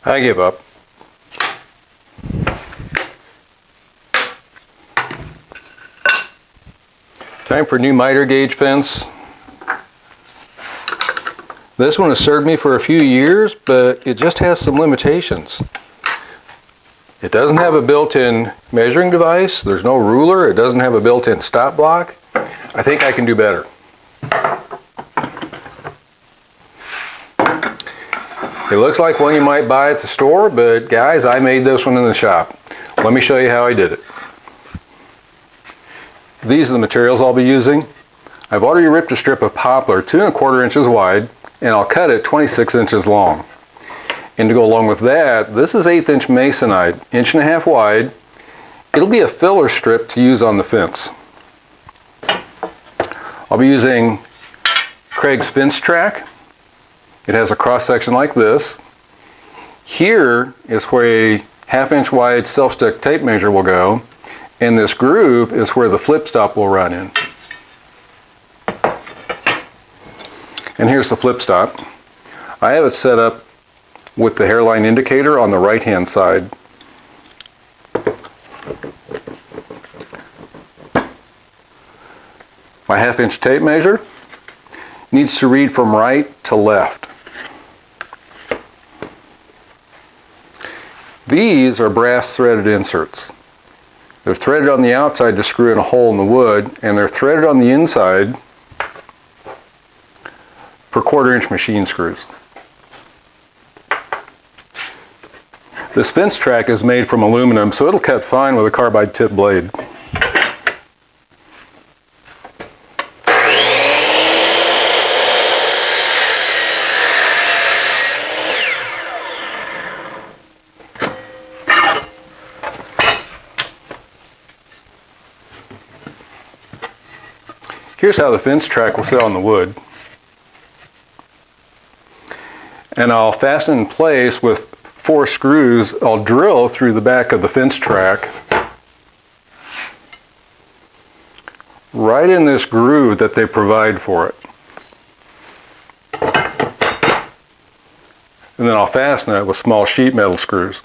I give up. Time for new miter gauge fence. This one has served me for a few years, but it just has some limitations. It doesn't have a built-in measuring device. There's no ruler. It doesn't have a built-in stop block. I think I can do better. It looks like one you might buy at the store, but guys, I made this one in the shop. Let me show you how I did it. These are the materials I'll be using. I've already ripped a strip of poplar 2 1/4 inches wide, and I'll cut it 26 inches long. And to go along with that, this is 1/8 inch masonite, 1.5 inches wide. It'll be a filler strip to use on the fence. I'll be using Kreg's fence track. It has a cross section like this. Here is where a 1/2 inch wide self-stuck tape measure will go, and this groove is where the flip stop will run in. And here's the flip stop. I have it set up with the hairline indicator on the right hand side. My 1/2 inch tape measure needs to read from right to left. These are brass threaded inserts. They're threaded on the outside to screw in a hole in the wood, and they're threaded on the inside for 1/4 inch machine screws. This fence track is made from aluminum, so it'll cut fine with a carbide tip blade. Here's how the fence track will sit on the wood. And I'll fasten in place with 4 screws. I'll drill through the back of the fence track right in this groove that they provide for it. And then I'll fasten it with small sheet metal screws.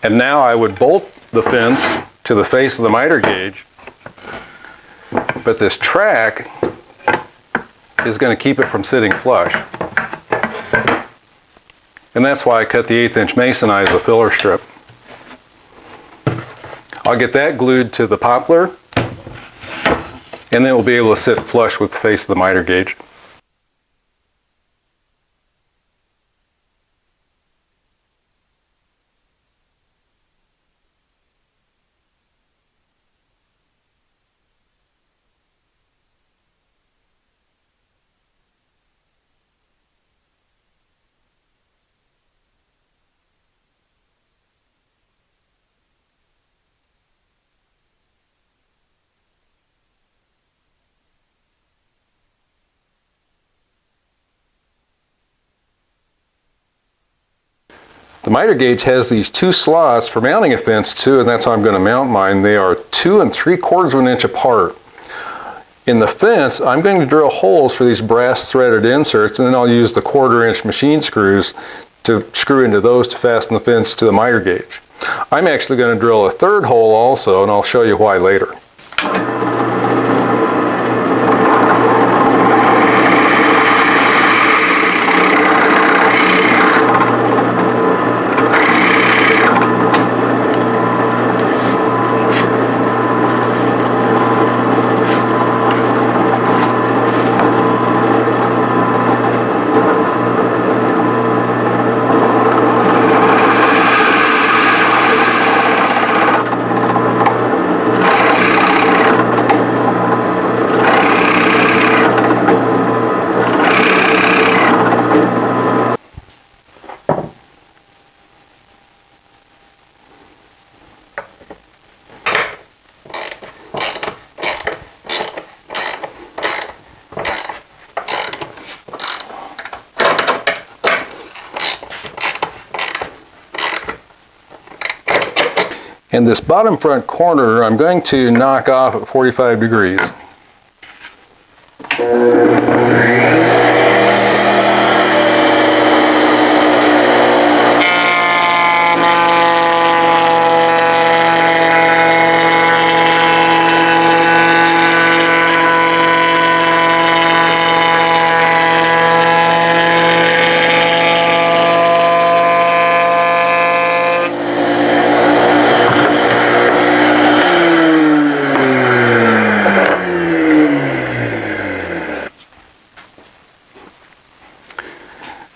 And now I would bolt the fence to the face of the miter gauge, but this track is going to keep it from sitting flush. And that's why I cut the 1/8 inch masonite as a filler strip. I'll get that glued to the poplar, and then we'll be able to sit flush with the face of the miter gauge. The miter gauge has these 2 slots for mounting a fence too, and that's how I'm going to mount mine. They are 2 3/4 of an inch apart. In the fence, I'm going to drill holes for these brass threaded inserts, and then I'll use the 1/4" machine screws to screw into those to fasten the fence to the miter gauge. I'm actually going to drill a 3rd hole also, and I'll show you why later. And this bottom front corner, I'm going to knock off at 45 degrees.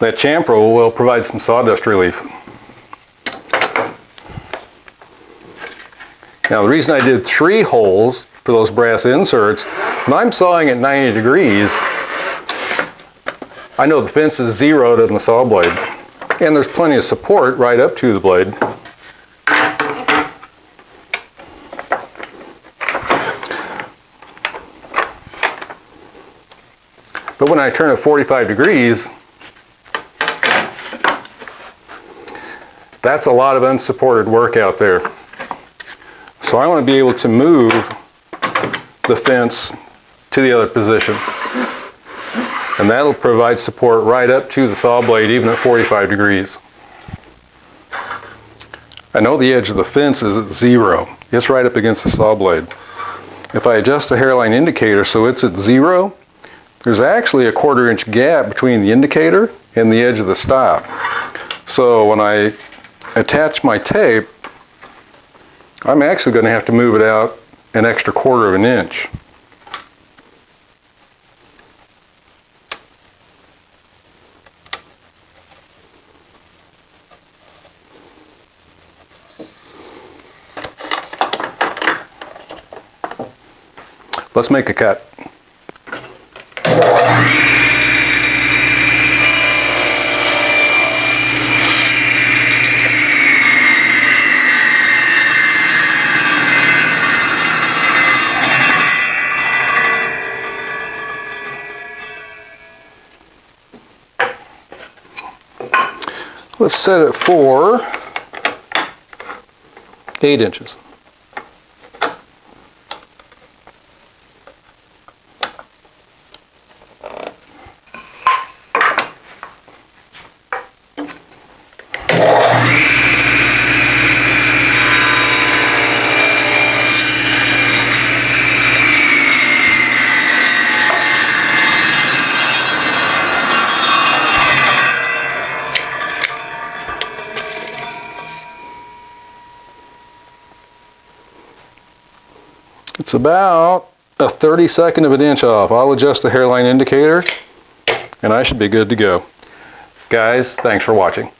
That chamfer will provide some sawdust relief. Now the reason I did 3 holes for those brass inserts, when I'm sawing at 90 degrees, I know the fence is zeroed in the saw blade, and there's plenty of support right up to the blade. But when I turn at 45 degrees, that's a lot of unsupported work out there. So I want to be able to move the fence to the other position. And that'll provide support right up to the saw blade, even at 45 degrees. I know the edge of the fence is at 0. It's right up against the saw blade. If I adjust the hairline indicator so it's at 0, there's actually a 1/4" gap between the indicator and the edge of the stop. So when I attach my tape, I'm actually going to have to move it out an extra 1/4 inch. Let's make a cut. Let's set it for 8 inches. It's about a 32nd of an inch off. I'll adjust the hairline indicator and I should be good to go. Guys, thanks for watching.